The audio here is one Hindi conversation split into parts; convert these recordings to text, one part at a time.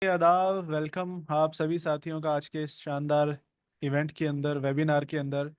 आदाब, वेलकम आप सभी साथियों का आज के इस शानदार इवेंट के अंदर, वेबिनार के अंदर।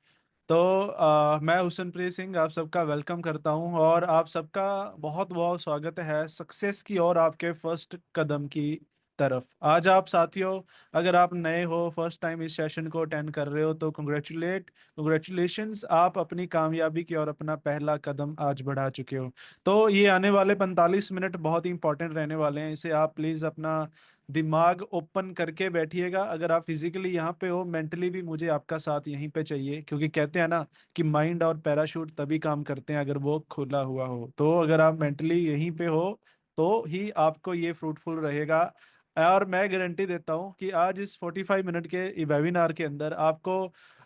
तो मैं हुसनप्रीत सिंह आप सबका वेलकम करता हूं और आप सबका बहुत बहुत स्वागत है सक्सेस की और आपके फर्स्ट कदम की तरफ। आज आप साथियों, अगर आप नए हो, फर्स्ट टाइम इस सेशन को अटेंड कर रहे हो, तो कंग्रेचुलेशंस, आप अपनी कामयाबी की ओर अपना पहला कदम आज बढ़ा चुके हो। तो ये आने वाले 45 मिनट बहुत ही इंपॉर्टेंट रहने वाले हैं। इसे आप प्लीज़ अपना दिमाग ओपन करके बैठिएगा। अगर आप फिजिकली यहाँ पे हो, मेंटली भी मुझे आपका साथ यहीं पे चाहिए, क्योंकि कहते हैं ना कि माइंड और पैराशूट तभी काम करते हैं अगर वो खुला हुआ हो। तो अगर आप मेंटली यहीं पे हो तो ही आपको ये फ्रूटफुल रहेगा। और मैं गारंटी देता हूँ कि आज इस 45 मिनट के वेबिनार के अंदर आपको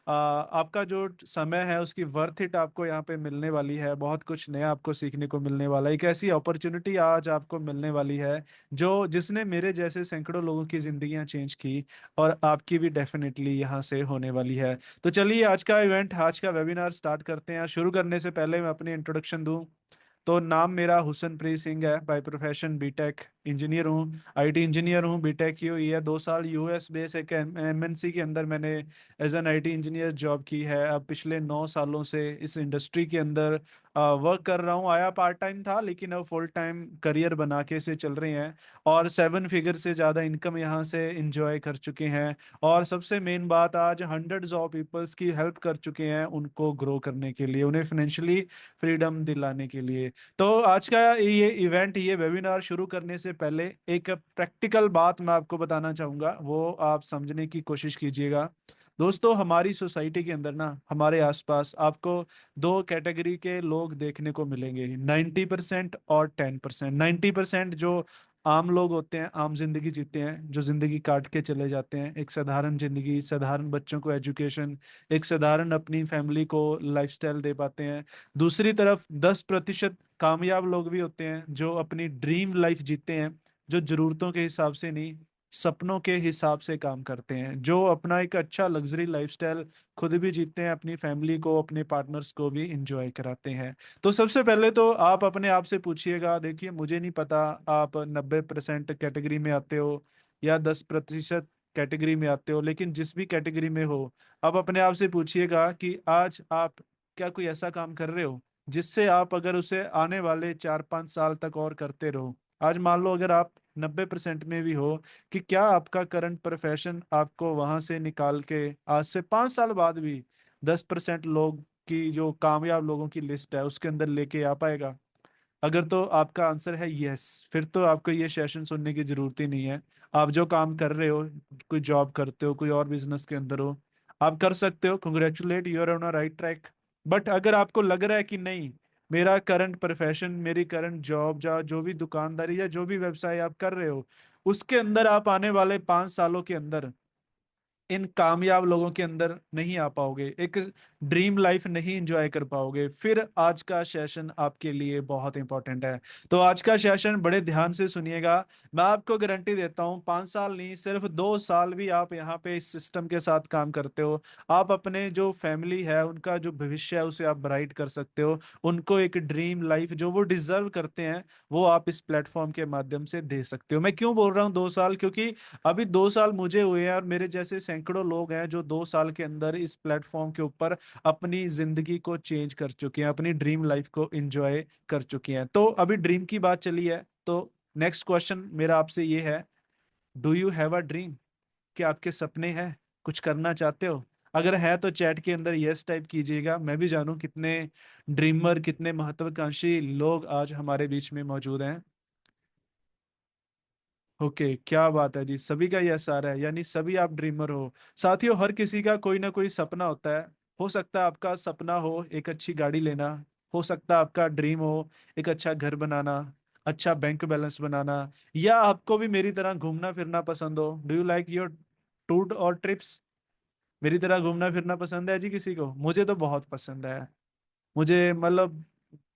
आपका जो समय है उसकी वर्थ इट आपको यहाँ पे मिलने वाली है। बहुत कुछ नया आपको सीखने को मिलने वाला है। एक ऐसी अपॉर्चुनिटी आज आपको मिलने वाली है जो जिसने मेरे जैसे सैकड़ों लोगों की जिंदगियां चेंज की, और आपकी भी डेफिनेटली यहाँ से होने वाली है। तो चलिए आज का इवेंट, आज का वेबिनार स्टार्ट करते हैं। शुरू करने से पहले मैं अपनी इंट्रोडक्शन दूं। तो नाम मेरा हुसनप्रीत सिंह है, बाय प्रोफेशन बीटेक इंजीनियर हूँ, आईटी इंजीनियर हूँ। बीटेक की हुई है, 2 साल यूएस बेस एक एमएनसी के अंदर मैंने as an IT engineer job की है। अब पिछले 9 सालों से इस इंडस्ट्री के अंदर वर्क कर रहा हूँ। आया पार्ट टाइम था, लेकिन अब फुल टाइम करियर बना के इसे चल रहे हैं, और 7 फिगर से ज़्यादा इनकम यहाँ से इंजॉय कर चुके हैं। और सबसे मेन बात, आज हंड्रेड्स ऑफ पीपल्स की हेल्प कर चुके हैं उनको ग्रो करने के लिए, उन्हें फाइनेंशियली फ्रीडम दिलाने के लिए। तो आज का ये इवेंट, ये वेबिनार शुरू करने से पहले एक प्रैक्टिकल बात मैं आपको बताना चाहूंगा, वो आप समझने की कोशिश कीजिएगा। दोस्तों, हमारी सोसाइटी के अंदर ना, हमारे आसपास आपको 2 कैटेगरी के लोग देखने को मिलेंगे, 90% और 10%। 90% जो आम लोग होते हैं, आम जिंदगी जीते हैं, जो जिंदगी काट के चले जाते हैं, एक साधारण जिंदगी, साधारण बच्चों को एजुकेशन, एक साधारण अपनी फैमिली को लाइफस्टाइल दे पाते हैं। दूसरी तरफ 10% कामयाब लोग भी होते हैं जो अपनी ड्रीम लाइफ जीते हैं, जो जरूरतों के हिसाब से नहीं, सपनों के हिसाब से काम करते हैं, जो अपना एक अच्छा लग्जरी लाइफस्टाइल खुद भी जीते हैं, अपनी फैमिली को, अपने पार्टनर्स को भी इंजॉय कराते हैं। तो सबसे पहले तो आप अपने आप से पूछिएगा, देखिए मुझे नहीं पता आप 90% कैटेगरी में आते हो या 10% कैटेगरी में आते हो, लेकिन जिस भी कैटेगरी में हो, आप अपने आप से पूछिएगा कि आज आप क्या कोई ऐसा काम कर रहे हो जिससे आप, अगर उसे आने वाले 4-5 साल तक और करते रहो, आज मान लो अगर आप 90% में भी हो, कि क्या आपका करंट प्रोफेशन आपको वहां से निकाल के आज से 5 साल बाद भी 10% लोग की, जो कामयाब लोगों की लिस्ट है, उसके अंदर लेके आ पाएगा? अगर तो आपका आंसर है यस, फिर तो आपको ये सेशन सुनने की जरूरत ही नहीं है। आप जो काम कर रहे हो, कोई जॉब करते हो, कोई और बिजनेस के अंदर हो, आप कर सकते हो, congratulate, you are on a right track. But अगर आपको लग रहा है कि नहीं, मेरा करंट प्रोफेशन, मेरी करंट जॉब, या जो भी दुकानदारी या जो भी व्यवसाय आप कर रहे हो, उसके अंदर आप आने वाले 5 सालों के अंदर इन कामयाब लोगों के अंदर नहीं आ पाओगे, एक ड्रीम लाइफ नहीं एंजॉय कर पाओगे, फिर आज का सेशन आपके लिए बहुत इंपॉर्टेंट है। तो आज का सेशन बड़े ध्यान से सुनिएगा। मैं आपको गारंटी देता हूँ, 5 साल नहीं, सिर्फ 2 साल भी आप यहाँ पे इस सिस्टम के साथ काम करते हो, आप अपने जो फैमिली है, उनका जो भविष्य है, उसे आप ब्राइट कर सकते हो। उनको एक ड्रीम लाइफ जो वो डिजर्व करते हैं, वो आप इस प्लेटफॉर्म के माध्यम से दे सकते हो। मैं क्यों बोल रहा हूँ 2 साल? क्योंकि अभी 2 साल मुझे हुए हैं, और मेरे जैसे सैकड़ों लोग हैं जो 2 साल के अंदर इस प्लेटफॉर्म के ऊपर अपनी जिंदगी को चेंज कर चुके हैं, अपनी ड्रीम लाइफ को एंजॉय कर चुके हैं। तो अभी ड्रीम की बात चली है, तो नेक्स्ट क्वेश्चन मेरा आपसे ये है, do you have a dream? क्या आपके सपने हैं? कुछ करना चाहते हो? अगर है तो चैट के अंदर यस टाइप कीजिएगा, मैं भी जानूं कितने ड्रीमर, कितने महत्वाकांक्षी लोग आज हमारे बीच में मौजूद हैं। ओके, क्या बात है जी, सभी का यस आ रहा है, यानी सभी आप ड्रीमर हो। साथियों, हर किसी का कोई ना कोई सपना होता है। हो सकता है आपका सपना हो एक अच्छी गाड़ी लेना, हो सकता है आपका ड्रीम हो एक अच्छा घर बनाना, अच्छा बैंक बैलेंस बनाना, या आपको भी मेरी तरह घूमना फिरना पसंद हो। Do you like your tour और ट्रिप्स? मेरी तरह घूमना फिरना पसंद है जी किसी को? मुझे तो बहुत पसंद है। मुझे मतलब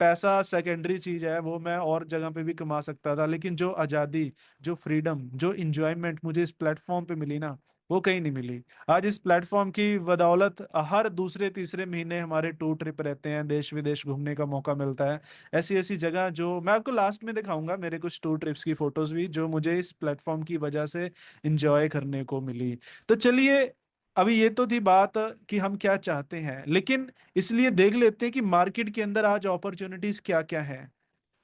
पैसा सेकेंडरी चीज है, वो मैं और जगह पे भी कमा सकता था, लेकिन जो आजादी, जो फ्रीडम, जो इंजॉयमेंट मुझे इस प्लेटफॉर्म पे मिली ना, वो कहीं नहीं मिली। आज इस प्लेटफॉर्म की बदौलत हर दूसरे तीसरे महीने हमारे टूर ट्रिप रहते हैं, देश विदेश घूमने का मौका मिलता है। ऐसी ऐसी जगह जो मैं आपको लास्ट में दिखाऊंगा, मेरे कुछ टूर ट्रिप्स की फोटोज भी जो मुझे इस प्लेटफॉर्म की वजह से इंजॉय करने को मिली। तो चलिए, अभी ये तो थी बात कि हम क्या चाहते हैं, लेकिन इसलिए देख लेते हैं कि मार्केट के अंदर आज अपॉर्चुनिटीज क्या क्या है,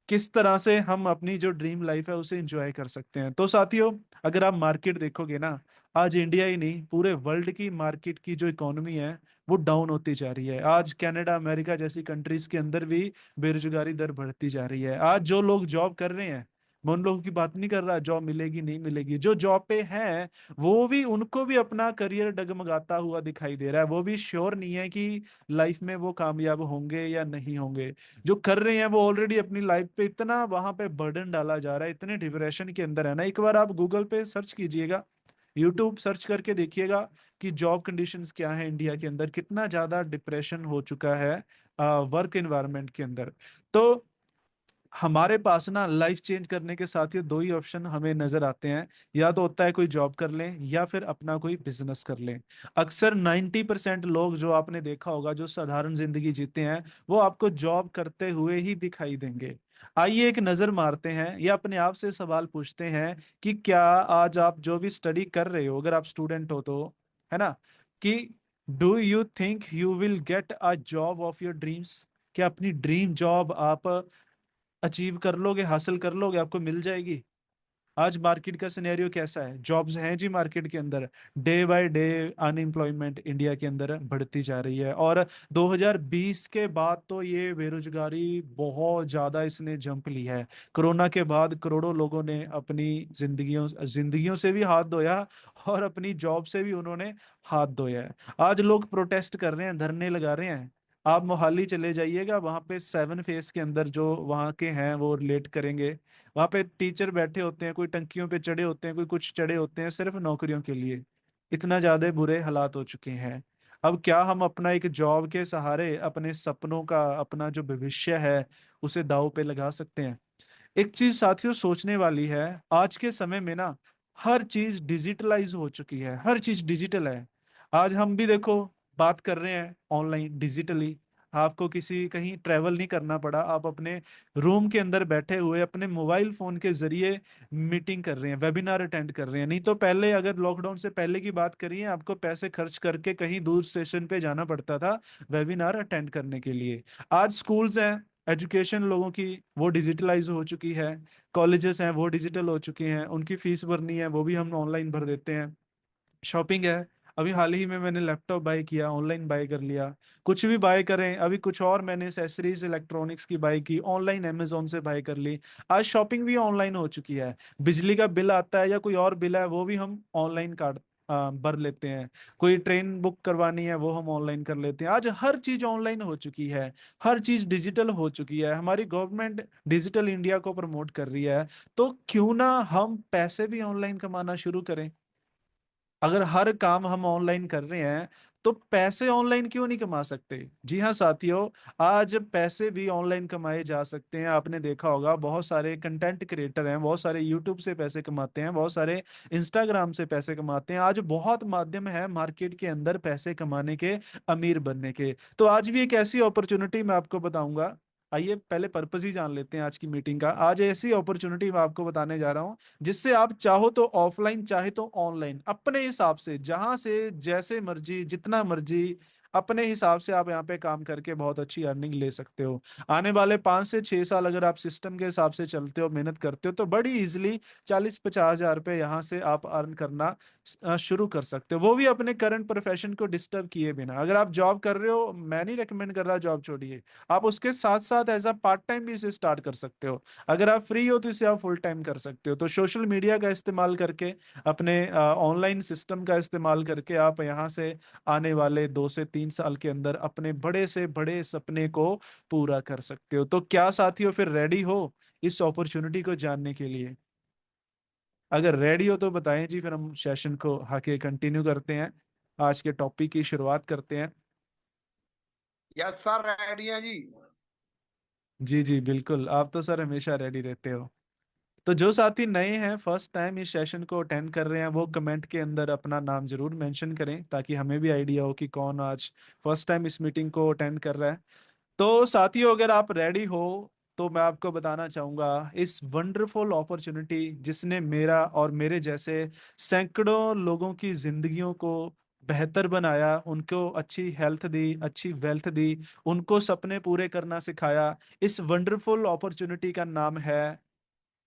किस तरह से हम अपनी जो ड्रीम लाइफ है उसे एंजॉय कर सकते हैं। तो साथियों, अगर आप मार्केट देखोगे ना, आज इंडिया ही नहीं पूरे वर्ल्ड की मार्केट की जो इकोनॉमी है वो डाउन होती जा रही है। आज कनाडा, अमेरिका जैसी कंट्रीज के अंदर भी बेरोजगारी दर बढ़ती जा रही है। आज जो लोग जॉब कर रहे हैं, मैं उन लोगों की बात नहीं कर रहा जॉब मिलेगी नहीं मिलेगी, जो जॉब पे हैं वो भी, उनको भी अपना करियर डगमगाता हुआ दिखाई दे रहा है। वो भी श्योर नहीं है कि लाइफ में वो कामयाब होंगे या नहीं होंगे। जो कर रहे हैं वो ऑलरेडी अपनी लाइफ पे इतना वहां पे बर्डन डाला जा रहा है, इतने डिप्रेशन के अंदर है ना। एक बार आप गूगल पे सर्च कीजिएगा, यूट्यूब सर्च करके देखिएगा कि जॉब कंडीशंस क्या है इंडिया के अंदर, कितना ज्यादा डिप्रेशन हो चुका है वर्क एनवायरनमेंट के अंदर। तो हमारे पास ना लाइफ चेंज करने के साथ ही दो ही ऑप्शन हमें नजर आते हैं, या तो होता है कोई जॉब कर लें या फिर अपना कोई बिजनेस कर लें। अक्सर 90% लोग जो आपने देखा होगा जो साधारण जिंदगी जीते हैं, वो आपको जॉब करते हुए ही दिखाई देंगे। आइए एक नजर मारते हैं या अपने आप से सवाल पूछते हैं कि क्या आज आप जो भी स्टडी कर रहे हो, अगर आप स्टूडेंट हो तो, है ना, कि do you think you will get a job of your dreams? क्या अपनी ड्रीम जॉब आप अचीव कर लोगे, हासिल कर लोगे, आपको मिल जाएगी? आज मार्केट का सिनेरियो कैसा है? जॉब्स हैं जी मार्केट के अंदर, day by day unemployment India के अंदर बढ़ती जा रही है। और 2020 के बाद तो ये बेरोजगारी बहुत ज्यादा इसने जंप ली है। कोरोना के बाद करोड़ों लोगों ने अपनी जिंदगियों जिंदगियों से भी हाथ धोया और अपनी जॉब से भी उन्होंने हाथ धोया है। आज लोग प्रोटेस्ट कर रहे हैं, धरने लगा रहे हैं। आप मोहाली चले जाइएगा, वहां पे 7 फेस के अंदर जो वहां के हैं वो रिलेट करेंगे। वहां पे टीचर बैठे होते हैं, कोई टंकियों पे चढ़े होते हैं, कोई कुछ चढ़े होते हैं सिर्फ नौकरियों के लिए। इतना ज्यादा बुरे हालात हो चुके हैं। अब क्या हम अपना एक जॉब के सहारे अपने सपनों का, अपना जो भविष्य है उसे दांव पे लगा सकते हैं? एक चीज साथियों सोचने वाली है, आज के समय में ना हर चीज डिजिटलाइज हो चुकी है, हर चीज डिजिटल है। आज हम भी देखो बात कर रहे हैं ऑनलाइन डिजिटली। आपको किसी कहीं ट्रेवल नहीं करना पड़ा, आप अपने रूम के अंदर बैठे हुए अपने मोबाइल फोन के जरिए मीटिंग कर रहे हैं, वेबिनार अटेंड कर रहे हैं। नहीं तो पहले, अगर लॉकडाउन से पहले की बात करिए, आपको पैसे खर्च करके कहीं दूर स्टेशन पे जाना पड़ता था वेबिनार अटेंड करने के लिए। आज स्कूल्स हैं, एजुकेशन लोगों की वो डिजिटलाइज हो चुकी है। कॉलेजेस हैं वो डिजिटल हो चुके हैं, उनकी फीस भरनी है वो भी हम ऑनलाइन भर देते हैं। शॉपिंग है, अभी हाल ही में मैंने लैपटॉप बाय किया, ऑनलाइन बाय कर लिया। कुछ भी बाय करें, अभी कुछ और मैंने एसेसरीज इलेक्ट्रॉनिक्स की बाय की, ऑनलाइन अमेजोन से बाय कर ली। आज शॉपिंग भी ऑनलाइन हो चुकी है। बिजली का बिल आता है या कोई और बिल है वो भी हम ऑनलाइन काट भर लेते हैं। कोई ट्रेन बुक करवानी है वो हम ऑनलाइन कर लेते हैं। आज हर चीज ऑनलाइन हो चुकी है, हर चीज डिजिटल हो चुकी है। हमारी गवर्नमेंट डिजिटल इंडिया को प्रमोट कर रही है, तो क्यों ना हम पैसे भी ऑनलाइन कमाना शुरू करें? अगर हर काम हम ऑनलाइन कर रहे हैं तो पैसे ऑनलाइन क्यों नहीं कमा सकते? जी हाँ साथियों, आज पैसे भी ऑनलाइन कमाए जा सकते हैं। आपने देखा होगा बहुत सारे कंटेंट क्रिएटर हैं, बहुत सारे यूट्यूब से पैसे कमाते हैं, बहुत सारे इंस्टाग्राम से पैसे कमाते हैं। आज बहुत माध्यम है मार्केट के अंदर पैसे कमाने के, अमीर बनने के। तो आज भी एक ऐसी अपॉर्चुनिटी मैं आपको बताऊंगा। आइए पहले पर्पस ही जान लेते हैं आज की मीटिंग का। आज ऐसी अपॉर्चुनिटी मैं आपको बताने जा रहा हूं जिससे आप चाहो तो ऑफलाइन, चाहे तो ऑनलाइन, अपने हिसाब से जहां से जैसे मर्जी, जितना मर्जी, अपने हिसाब से आप यहाँ पे काम करके बहुत अच्छी अर्निंग ले सकते हो। आने वाले 5 से 6 साल अगर आप सिस्टम के हिसाब से चलते हो, मेहनत करते हो, तो बड़ी इजिली 40-50 हजार रुपये यहाँ से आप अर्न करना शुरू कर सकते हो, वो भी अपने करंट प्रोफेशन को डिस्टर्ब किए बिना। अगर आप जॉब कर रहे हो, मैं नहीं रेकमेंड कर रहा जॉब छोड़िए, आप उसके साथ साथ एज अ पार्ट टाइम भी इसे स्टार्ट कर सकते हो। अगर आप फ्री हो तो इसे आप फुल टाइम कर सकते हो। तो सोशल मीडिया का इस्तेमाल करके, अपने ऑनलाइन सिस्टम का इस्तेमाल करके आप यहाँ से आने वाले 2 से 3 साल के अंदर अपने बड़े से बड़े सपने को पूरा कर सकते हो। तो क्या साथियों फिर रेडी हो इस अपॉर्चुनिटी को जानने के लिए? अगर रेडी हो तो बताएं जी, फिर हम सेशन को आगे कंटिन्यू करते हैं, आज के टॉपिक की शुरुआत करते हैं। यस सर, रेडी है जी। जी जी बिल्कुल, आप तो सर हमेशा रेडी रहते हो। तो जो साथी नए हैं, फर्स्ट टाइम इस सेशन को अटेंड कर रहे हैं, वो कमेंट के अंदर अपना नाम जरूर मेंशन करें ताकि हमें भी आइडिया हो कि कौन आज फर्स्ट टाइम इस मीटिंग को अटेंड कर रहा है। तो साथियों, अगर आप रेडी हो तो मैं आपको बताना चाहूंगा इस वंडरफुल अपॉर्चुनिटी जिसने मेरा और मेरे जैसे सैकड़ों लोगों की जिंदगियों को बेहतर बनाया, उनको अच्छी हेल्थ दी, अच्छी वेल्थ दी, उनको सपने पूरे करना सिखाया। इस वंडरफुल अपॉर्चुनिटी का नाम है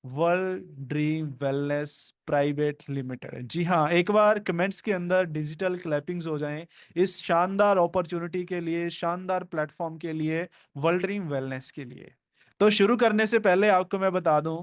world dream wellness private limited. जी हाँ, एक बार कमेंट्स के अंदर डिजिटल क्लैपिंग्स हो जाएं इस शानदार अपॉर्चुनिटी के लिए, शानदार प्लेटफॉर्म के लिए, वर्ल्ड ड्रीम वेलनेस के लिए। तो शुरू करने से पहले आपको मैं बता दूं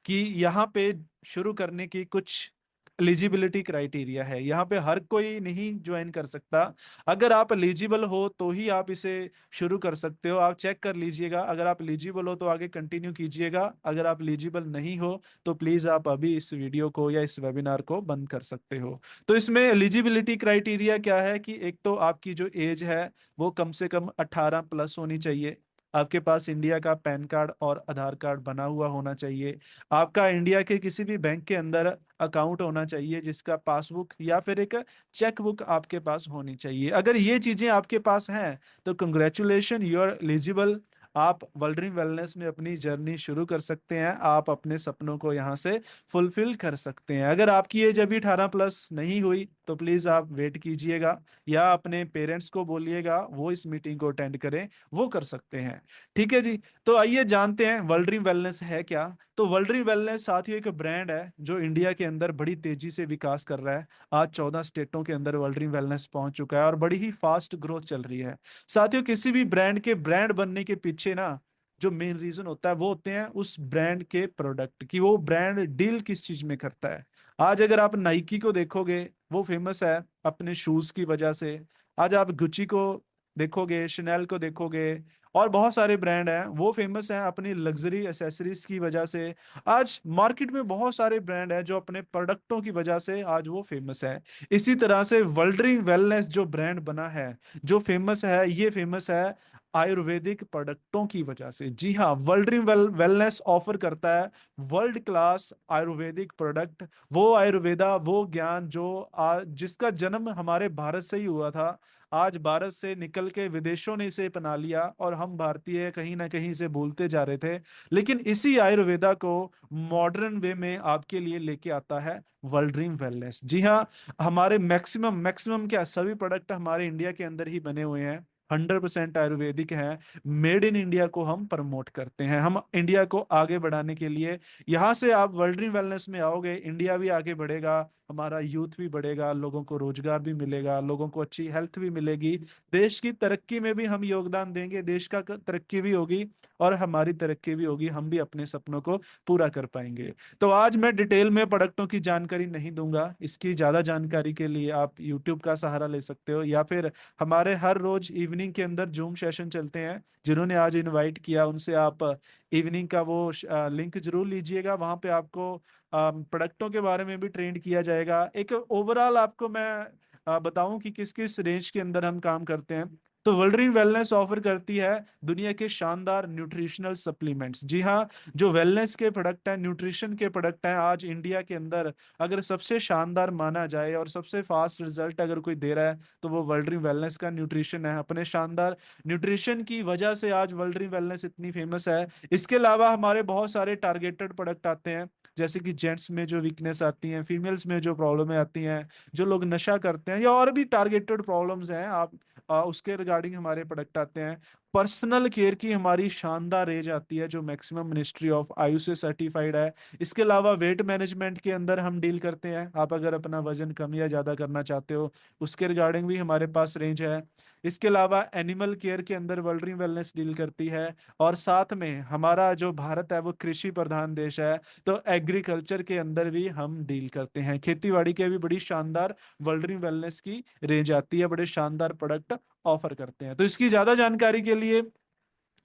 कि यहाँ पे शुरू करने की कुछ एलिजिबिलिटी क्राइटेरिया है। यहाँ पे हर कोई नहीं ज्वाइन कर सकता। अगर आप एलिजिबल हो तो ही आप इसे शुरू कर सकते हो। आप चेक कर लीजिएगा, अगर आप एलिजिबल हो तो आगे कंटिन्यू कीजिएगा, अगर आप एलिजिबल नहीं हो तो प्लीज आप अभी इस वीडियो को या इस वेबिनार को बंद कर सकते हो। तो इसमें एलिजिबिलिटी क्राइटेरिया क्या है कि एक तो आपकी जो एज है वो कम से कम 18+ होनी चाहिए। आपके पास इंडिया का पैन कार्ड और आधार कार्ड बना हुआ होना चाहिए। आपका इंडिया के किसी भी बैंक के अंदर अकाउंट होना चाहिए जिसका पासबुक या फिर एक चेक बुक आपके पास होनी चाहिए। अगर ये चीजें आपके पास हैं तो कंग्रेचुलेशन, यू आर एलिजिबल। आप वर्ल्ड ड्रीम वेलनेस में अपनी जर्नी शुरू कर सकते हैं, आप अपने सपनों को यहाँ से फुलफिल कर सकते हैं। अगर आपकी एज अभी 18+ नहीं हुई तो प्लीज आप वेट कीजिएगा या अपने पेरेंट्स को बोलिएगा वो इस मीटिंग को अटेंड करें, वो कर सकते हैं। ठीक है जी। तो आइए जानते हैं वर्ल्ड ड्रीम वेलनेस है क्या। तो वर्ल्ड ड्रीम वेलनेस साथियों एक ब्रांड है जो इंडिया के अंदर बड़ी तेजी से विकास कर रहा है। आज 14 स्टेटों के अंदर वर्ल्ड ड्रीम वेलनेस पहुंच चुका है और बड़ी ही फास्ट ग्रोथ चल रही है। साथियों, किसी भी ब्रांड के ब्रांड बनने के पीछे ना जो मेन रीजन होता है वो होते हैं उस ब्रांड के प्रोडक्ट की, वो ब्रांड डील किस चीज में करता है। आज अगर आप नाइकी को देखोगे, वो फेमस है अपने शूज की वजह से। आज आप गुची को देखोगे, शनेल को देखोगे, और बहुत सारे ब्रांड हैं वो फेमस हैं अपनी लग्जरी एसेसरीज की वजह से। आज मार्केट में बहुत सारे ब्रांड हैं जो अपने प्रोडक्टों की वजह से आज वो फेमस है। इसी तरह से वर्ल्ड ड्रीम वेलनेस जो ब्रांड बना है, जो फेमस है, ये फेमस है आयुर्वेदिक प्रोडक्टों की वजह से। जी हाँ, वर्ल्ड ड्रीम वेलनेस ऑफर करता है वर्ल्ड क्लास आयुर्वेदिक प्रोडक्ट। वो आयुर्वेदा, वो ज्ञान जो जिसका जन्म हमारे भारत से ही हुआ था, आज भारत से निकल के विदेशों ने इसे अपना लिया और हम भारतीय कहीं ना कहीं से भूलते जा रहे थे। लेकिन इसी आयुर्वेदा को मॉडर्न वे में आपके लिए लेके आता है वर्ल्ड ड्रीम वेलनेस। जी हाँ, हमारे मैक्सिमम मैक्सिमम क्या सभी प्रोडक्ट हमारे इंडिया के अंदर ही बने हुए हैं, 100% आयुर्वेदिक हैं। मेड इन इंडिया को हम प्रमोट करते हैं, हम इंडिया को आगे बढ़ाने के लिए। यहाँ से आप वर्ल्ड ड्रीम वेलनेस में आओगे, इंडिया भी आगे बढ़ेगा, हमारा यूथ भी बढ़ेगा, लोगों को रोजगार भी मिलेगा, लोगों को अच्छी हेल्थ भी मिलेगी, देश की तरक्की में भी हम योगदान देंगे, देश का तरक्की भी होगी और हमारी तरक्की भी होगी, हम भी अपने सपनों को पूरा कर पाएंगे। तो आज मैं डिटेल में प्रोडक्टों की जानकारी नहीं दूंगा, इसकी ज्यादा जानकारी के लिए आप यूट्यूब का सहारा ले सकते हो या फिर हमारे हर रोज इवनिंग के अंदर जूम सेशन चलते हैं। जिन्होंने आज इनवाइट किया उनसे आप इवनिंग का वो लिंक जरूर लीजिएगा, वहां पे आपको प्रोडक्टों के बारे में भी ट्रेंड किया जाएगा। एक ओवरऑल आपको मैं बताऊं कि किस किस रेंज के अंदर हम काम करते हैं। तो वर्ल्ड ड्रीम वेलनेस ऑफर करती है दुनिया के शानदार न्यूट्रिशनल सप्लीमेंट्स। जी हाँ, जो वेलनेस के प्रोडक्ट हैं, न्यूट्रिशन के प्रोडक्ट हैं, आज इंडिया के अंदर अगर सबसे शानदार माना जाए और सबसे फास्ट रिजल्ट अगर कोई दे रहा है तो वो वर्ल्ड ड्रीम वेलनेस का न्यूट्रिशन है। अपने शानदार न्यूट्रिशन की वजह से आज वर्ल्ड ड्रीम वेलनेस इतनी फेमस है। इसके अलावा हमारे बहुत सारे टारगेटेड प्रोडक्ट आते हैं, जैसे कि जेंट्स में जो वीकनेस आती है, फीमेल्स में जो प्रॉब्लम आती हैं, जो लोग नशा करते हैं या और भी टारगेटेड प्रॉब्लम्स हैं, आप उसके रिगार्डिंग हमारे प्रोडक्ट आते हैं। पर्सनल केयर की हमारी शानदार रेंज आती है जो मैक्सिमम मिनिस्ट्री ऑफ आयुष से सर्टिफाइड है। इसके अलावा वेट मैनेजमेंट के अंदर हम डील करते हैं, आप अगर अपना वजन कम या ज्यादा करना चाहते हो उसके रिगार्डिंग भी हमारे पास रेंज है। इसके अलावा एनिमल केयर के अंदर वर्ल्ड ड्रीम वेलनेस डील करती है। और साथ में हमारा जो भारत है वो कृषि प्रधान देश है, तो एग्रीकल्चर के अंदर भी हम डील करते हैं, खेती बाड़ी के भी बड़ी शानदार वर्ल्ड ड्रीम वेलनेस की रेंज आती है, बड़े शानदार प्रोडक्ट ऑफर करते हैं। तो इसकी ज्यादा जानकारी के लिए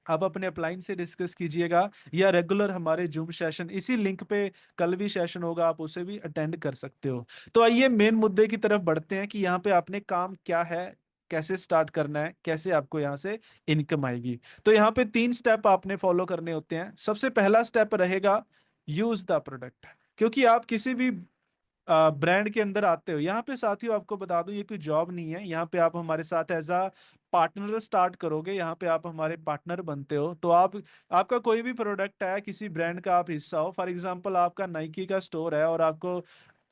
आप अपने अपलाइन से डिस्कस कीजिएगा या रेगुलर हमारे जूम सेशन इसी लिंक पे कल भी सेशन होगा, आप उसे भी अटेंड कर सकते हो। तो आइए मेन मुद्दे की तरफ बढ़ते हैं कि यहाँ पे आपने काम क्या है कैसे स्टार्ट करना है, कैसे आपको यहाँ से इनकम आएगी। तो यहाँ पे 3 स्टेप आपने फॉलो करने होते हैं। सबसे पहला स्टेप रहेगा यूज द प्रोडक्ट। क्योंकि आप किसी भी ब्रांड के अंदर आते हो, यहाँ पे साथियों आपको बता दूं ये कोई जॉब नहीं है। यहाँ पे आप हमारे साथ एज अ पार्टनर स्टार्ट करोगे, यहाँ पे आप हमारे पार्टनर बनते हो। तो आप, आपका कोई भी प्रोडक्ट है, किसी ब्रांड का आप हिस्सा हो, फॉर एग्जांपल आपका नाइकी का स्टोर है और आपको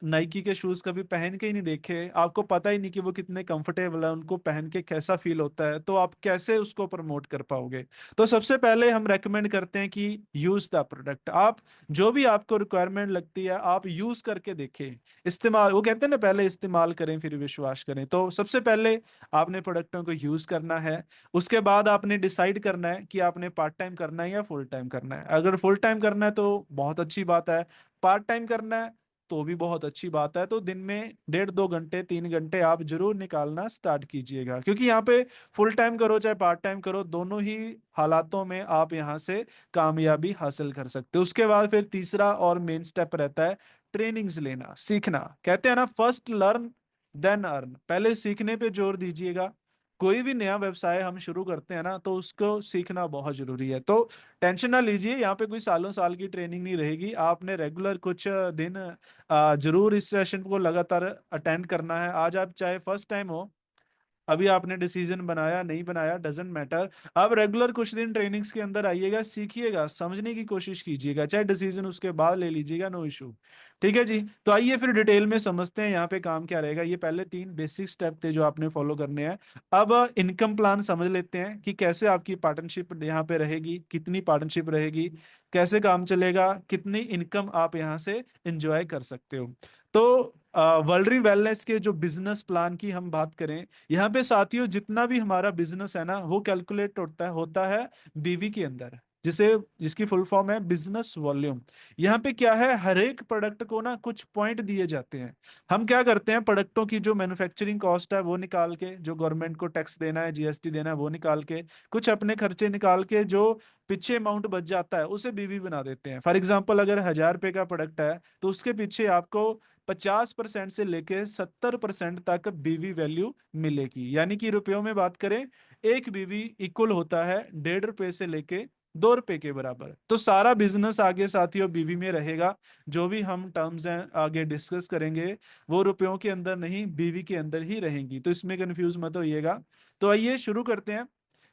नाइकी के शूज कभी पहन के ही नहीं देखे, आपको पता ही नहीं कि वो कितने कंफर्टेबल है, उनको पहन के कैसा फील होता है, तो आप कैसे उसको प्रमोट कर पाओगे। तो सबसे पहले हम रेकमेंड करते हैं कि यूज द प्रोडक्ट। आप जो भी आपको रिक्वायरमेंट लगती है आप यूज करके देखें, इस्तेमाल, वो कहते हैं ना पहले इस्तेमाल करें फिर विश्वास करें। तो सबसे पहले आपने प्रोडक्टों को यूज करना है। उसके बाद आपने डिसाइड करना है कि आपने पार्ट टाइम करना है या फुल टाइम करना है। अगर फुल टाइम करना है तो बहुत अच्छी बात है, पार्ट टाइम करना है तो भी बहुत अच्छी बात है। तो दिन में 1.5 2 घंटे 3 घंटे आप जरूर निकालना स्टार्ट कीजिएगा, क्योंकि यहाँ पे फुल टाइम करो चाहे पार्ट टाइम करो, दोनों ही हालातों में आप यहाँ से कामयाबी हासिल कर सकते हो। उसके बाद फिर तीसरा और मेन स्टेप रहता है ट्रेनिंग्स लेना, सीखना। कहते हैं ना फर्स्ट लर्न देन अर्न, पहले सीखने पे जोर दीजिएगा। कोई भी नया व्यवसाय हम शुरू करते हैं ना तो उसको सीखना बहुत जरूरी है। तो टेंशन ना लीजिए, यहाँ पे कोई सालों साल की ट्रेनिंग नहीं रहेगी। आपने रेगुलर कुछ दिन जरूर इस सेशन को लगातार अटेंड करना है। आज आप चाहे फर्स्ट टाइम हो, अभी आपने डिसीजन बनाया नहीं बनाया डजेंट मैटर, आप रेगुलर कुछ दिन ट्रेनिंग्स के अंदर आइएगा, सीखिएगा, समझने की कोशिश कीजिएगा, चाहे डिसीजन उसके बाद ले लीजिएगा, नो इशू। ठीक है जी। तो आइए फिर डिटेल में समझते हैं यहाँ पे काम क्या रहेगा। ये पहले 3 बेसिक स्टेप थे जो आपने फॉलो करने हैं। अब इनकम प्लान समझ लेते हैं कि कैसे आपकी पार्टनरशिप यहाँ पे रहेगी, कितनी पार्टनरशिप रहेगी, कैसे काम चलेगा, कितनी इनकम आप यहाँ से इंजॉय कर सकते हो। तो वर्ल्डरी वेलनेस के जो बिजनेस प्लान की हम बात करें, यहाँ पे साथियों जितना भी हमारा बिजनेस है ना वो कैलकुलेट होता है बीवी के अंदर, जिसे, जिसकी फुल फॉर्म है बिजनेस वॉल्यूम। यहाँ पे क्या है, हर एक प्रोडक्ट को ना कुछ पॉइंट दिए जाते हैं। हम क्या करते हैं, प्रोडक्टों की जो मैन्युफैक्चरिंग कॉस्ट है वो निकाल के, जो गवर्नमेंट को टैक्स देना है, जीएसटी देना है, वो निकाल के, कुछ अपने खर्चे निकाल के, जो पीछे अमाउंट बच जाता है उसे बीवी बना देते हैं। फॉर एग्जाम्पल अगर 1,000 रुपए का प्रोडक्ट है तो उसके पीछे आपको 50% से लेके 70% तक बीवी वैल्यू मिलेगी। यानी कि रुपयों में बात करें, एक बीवी इक्वल होता है 1.5 रुपए से लेके 2 रुपए के बराबर। तो सारा बिजनेस आगे साथियों बीवी में रहेगा। जो भी हम टर्म्स हैं आगे डिस्कस करेंगे वो रुपयों के अंदर नहीं, बीवी के अंदर ही रहेंगी। तो इसमें कंफ्यूज मत होइएगा। तो आइए शुरू करते हैं।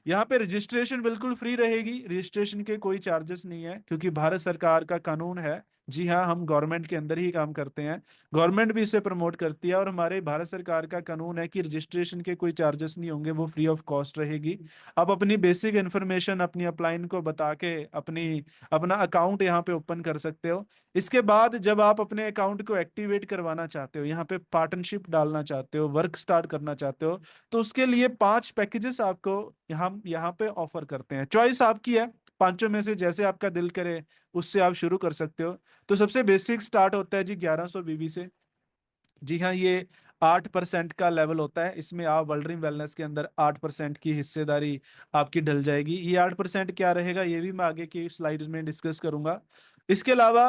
यहाँ पे रजिस्ट्रेशन बिल्कुल फ्री रहेगी, रजिस्ट्रेशन के कोई चार्जेस नहीं है, क्योंकि भारत सरकार का कानून है। जी हाँ, हम गवर्नमेंट के अंदर ही काम करते हैं, गवर्नमेंट भी इसे प्रमोट करती है, और हमारे भारत सरकार का कानून है कि रजिस्ट्रेशन के कोई चार्जेस नहीं होंगे, वो फ्री ऑफ कॉस्ट रहेगी। आप अपनी बेसिक इन्फॉर्मेशन अपनी अपलाइन को बता के अपनी अपना अकाउंट यहाँ पे ओपन कर सकते हो। इसके बाद जब आप अपने अकाउंट को एक्टिवेट करवाना चाहते हो, यहाँ पे पार्टनरशिप डालना चाहते हो, वर्क स्टार्ट करना चाहते हो, तो उसके लिए 5 पैकेजेस आपको हम यहाँ पे ऑफर करते हैं। चॉइस आपकी है, पांचों में से जैसे आपका दिल करे उससे आप शुरू कर सकते हो। तो सबसे बेसिक स्टार्ट होता है जी 1100 बीबी से। जी हाँ, ये 8% का लेवल होता है। इसमें आप वर्ल्ड वेलनेस के अंदर 8% की हिस्सेदारी आपकी ढल जाएगी। ये 8% क्या रहेगा ये भी मैं आगे की स्लाइड्स में डिस्कस करूंगा। इसके अलावा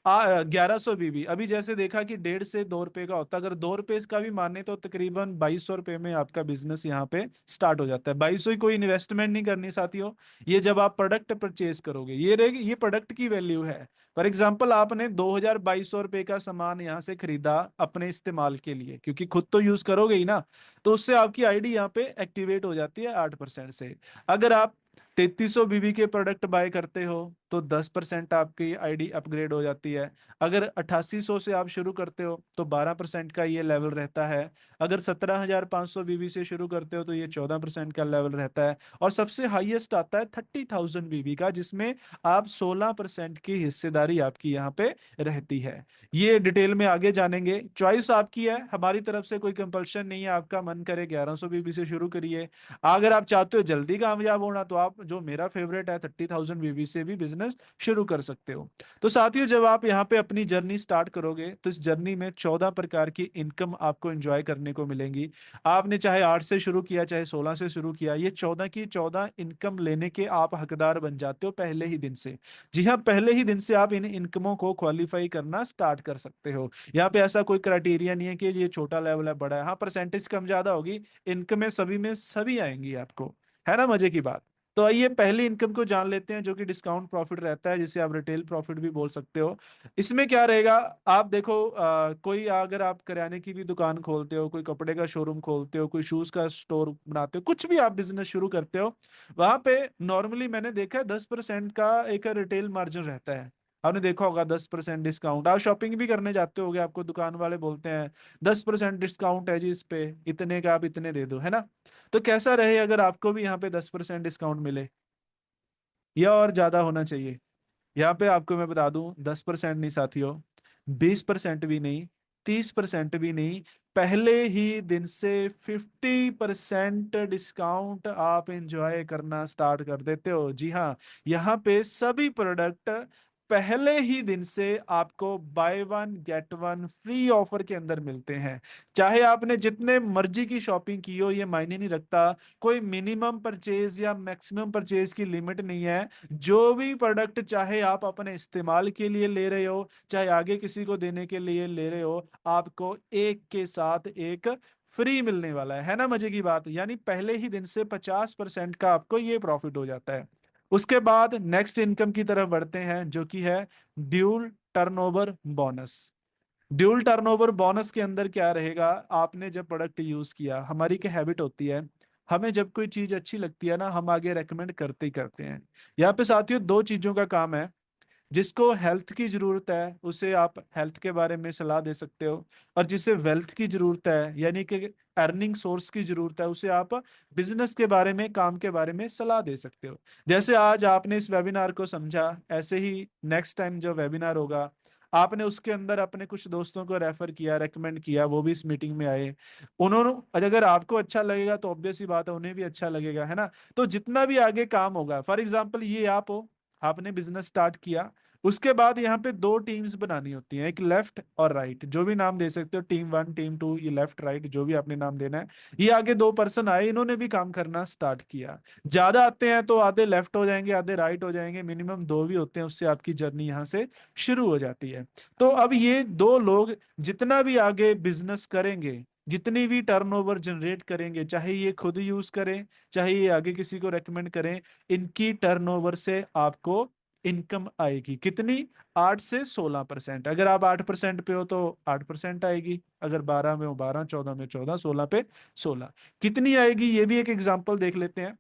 1100 बीबी, अभी जैसे देखा कि 1.5 से 2 रुपए का होता है, अगर 2 रुपए का भी माने तो तकरीबन 2200 रुपए में आपका बिजनेस यहाँ पे स्टार्ट हो जाता है। 2200 ही, कोई इन्वेस्टमेंट नहीं करनी साथियों। ये जब आप प्रोडक्ट परचेज करोगे ये रहेगी, ये प्रोडक्ट की वैल्यू है। फॉर एग्जाम्पल आपने 2200 रुपए का सामान यहाँ से खरीदा अपने इस्तेमाल के लिए, क्योंकि खुद तो यूज करोगे ही ना, तो उससे आपकी आईडी यहाँ पे एक्टिवेट हो जाती है 8% से। अगर आप 3300 बीबी के प्रोडक्ट बाय करते हो तो 10% आपकी आईडी अपग्रेड हो जाती है। अगर 8800 से आप शुरू करते हो तो 12% का ये लेवल रहता है। अगर 17,500 बीबी से शुरू करते हो तो ये 14% का लेवल रहता है। और सबसे हाईएस्ट आता है 30,000 बीबी का, जिसमें आप 16% की हिस्सेदारी आपकी यहाँ पे रहती है। ये डिटेल में आगे जानेंगे, चॉइस आपकी है, हमारी तरफ से कोई कंपल्शन नहीं है। आपका मन करे 1100 बीबी से शुरू करिए, अगर आप चाहते हो जल्दी कामयाब होना तो आप जो मेरा फेवरेट है 30,000 बीबी से भी बिजनेस शुरू कर सकते हो। तो साथियों, जब आप यहाँ पे अपनी जर्नी स्टार्ट करोगे तो इस जर्नी में 14 प्रकार की इनकम आपको एंजॉय करने को मिलेंगी। आपने चाहे 8 से शुरू किया, चाहे 16 से शुरू किया, ये 14 की 14 इनकम लेने के आप हकदार बन जाते हो पहले ही दिन से। जी हाँ, पहले ही दिन से आप इन इनकमों को क्वालिफाई करना स्टार्ट कर सकते हो। यहाँ पे ऐसा कोई क्राइटेरिया नहीं है कि ये छोटा लेवल है, बड़ा है। हाँ, परसेंटेज कम ज्यादा होगी, इनकम में सभी आएंगी आपको। है ना मजे की बात। तो आइए पहली इनकम को जान लेते हैं, जो कि डिस्काउंट प्रॉफिट रहता है, जिसे आप रिटेल प्रॉफिट भी बोल सकते हो। इसमें क्या रहेगा, आप देखो, कोई अगर आप किराने की भी दुकान खोलते हो, कोई कपड़े का शोरूम खोलते हो, कोई शूज का स्टोर बनाते हो, कुछ भी आप बिजनेस शुरू करते हो, वहां पे नॉर्मली मैंने देखा है 10% का एक रिटेल मार्जिन रहता है। आपने देखा होगा 10% डिस्काउंट। आप शॉपिंग भी करने जाते होगे, आपको दुकान वाले बोलते हैं 10% डिस्काउंट है जी, इस पे इतने का आप इतने दे दो, है ना। तो कैसा रहे अगर आपको भी यहाँ पे 10% डिस्काउंट मिले, या और ज्यादा होना चाहिए। यहाँ पे आपको मैं बता दूं, 10% नहीं साथियों, 20% भी नहीं, 30% भी नहीं, पहले ही दिन से 50% डिस्काउंट आप एंजॉय करना स्टार्ट कर देते हो। जी हाँ, यहाँ पे सभी प्रोडक्ट पहले ही दिन से आपको by one get one free offer के अंदर मिलते हैं। चाहे आपने जितने मर्जी की शॉपिंग की हो, ये मायने नहीं रखता। कोई मिनिमम परचेज या मैक्सिमम परचेज की लिमिट नहीं है। जो भी प्रोडक्ट चाहे आप अपने इस्तेमाल के लिए ले रहे हो, चाहे आगे किसी को देने के लिए ले रहे हो, आपको एक के साथ एक फ्री मिलने वाला है ना मजे की बात। यानी पहले ही दिन से 50% का आपको ये प्रॉफिट हो जाता है। उसके बाद नेक्स्ट इनकम की तरफ बढ़ते हैं, जो कि है dual turnover bonus. Dual turnover bonus के अंदर क्या रहेगा, आपने जब प्रोडक्ट यूज किया, हमारी क्या हैबिट होती है, हमें जब कोई चीज अच्छी लगती है ना, हम आगे रेकमेंड करते ही करते हैं। यहाँ पे साथियों दो चीजों का काम है। जिसको हेल्थ की जरूरत है उसे आप हेल्थ के बारे में सलाह दे सकते हो, और जिसे वेल्थ की जरूरत है, यानी कि अर्निंग सोर्स की जरूरत है, उसे आप बिजनेस के बारे में, काम के बारे में सलाह दे सकते हो। जैसे आज आपने इस वेबिनार को समझा, ऐसे ही नेक्स्ट टाइम जो वेबिनार होगा, आपने उसके अंदर अपने कुछ दोस्तों को रेफर किया, रेकमेंड किया, वो भी इस मीटिंग में आए। उन्होंने, अगर आपको अच्छा लगेगा तो ऑब्वियस सी बात है उन्हें भी अच्छा लगेगा, है ना। तो जितना भी आगे काम होगा, फॉर एग्जाम्पल ये आप हो, आपने बिजनेस स्टार्ट किया, उसके बाद यहाँ पे दो टीम्स बनानी होती हैं, एक लेफ्ट और राइट, जो भी नाम दे सकते हो, टीम वन, टीम टू, ये लेफ्ट राइट जो भी आपने नाम देना है। ये आगे दो पर्सन आए, इन्होंने भी काम करना स्टार्ट किया। ज्यादा आते हैं तो आधे लेफ्ट हो जाएंगे, आधे राइट हो जाएंगे, मिनिमम दो भी होते हैं, उससे आपकी जर्नी यहाँ से शुरू हो जाती है। तो अब ये दो लोग जितना भी आगे बिजनेस करेंगे, जितनी भी टर्नओवर जनरेट करेंगे, चाहे ये खुद यूज करें, चाहे ये आगे किसी को रेकमेंड करें, इनकी टर्नओवर से आपको इनकम आएगी कितनी, 8 से 16%। अगर आप 8% पे हो तो 8% आएगी, अगर 12 में हो 12, 14 में 14, 16 पे 16। कितनी आएगी ये भी एक एग्जांपल देख लेते हैं।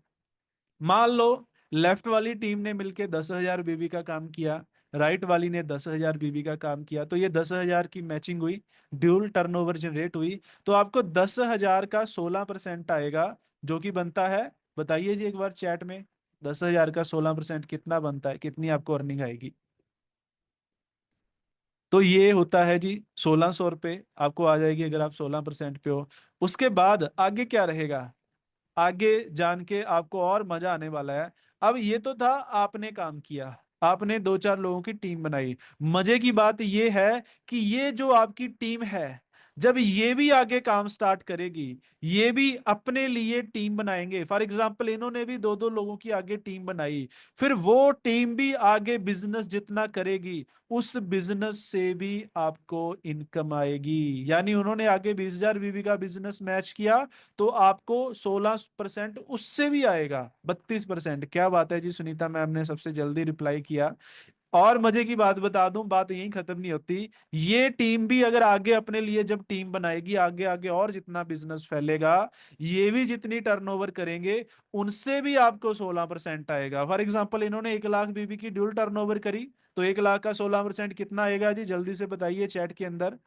मान लो लेफ्ट वाली टीम ने मिलके 10,000 बीबी का काम किया, राइट वाली ने 10,000 बीबी का काम किया, तो ये 10,000 की मैचिंग हुई, ड्यूल टर्नओवर जनरेट हुई। तो आपको 10,000 का 16% आएगा, जो कि बनता है, बताइए जी एक बार चैट में, 10,000 का 16% कितना बनता है, कितनी आपको अर्निंग आएगी। तो ये होता है जी 1,600 रुपये आपको आ जाएगी, अगर आप 16% पे हो। उसके बाद आगे क्या रहेगा, आगे जान के आपको और मजा आने वाला है। अब ये तो था, आपने काम किया, आपने दो चार लोगों की टीम बनाई। मजे की बात ये है कि ये जो आपकी टीम है, जब ये भी आगे काम स्टार्ट करेगी, ये भी अपने लिए टीम बनाएंगे। फॉर एग्जाम्पल इन्होंने भी दो दो लोगों की आगे टीम बनाई, फिर वो टीम भी आगे बिजनेस जितना करेगी, उस बिजनेस से भी आपको इनकम आएगी। यानी उन्होंने आगे 20,000 बीबी का बिजनेस मैच किया, तो आपको 16% उससे भी आएगा, 32%। क्या बात है जी, सुनीता मैम ने सबसे जल्दी रिप्लाई किया। और मजे की बात बता दूं, बात यहीं खत्म नहीं होती। ये टीम भी अगर आगे अपने लिए जब टीम बनाएगी, आगे आगे और जितना बिजनेस फैलेगा, ये भी जितनी टर्नओवर करेंगे, उनसे भी आपको 16% आएगा। फॉर एग्जाम्पल इन्होंने 1 लाख बीबी की ड्यूल टर्नओवर करी, तो 1 लाख का 16% कितना आएगा जी, जल्दी से बताइए चैट के अंदर।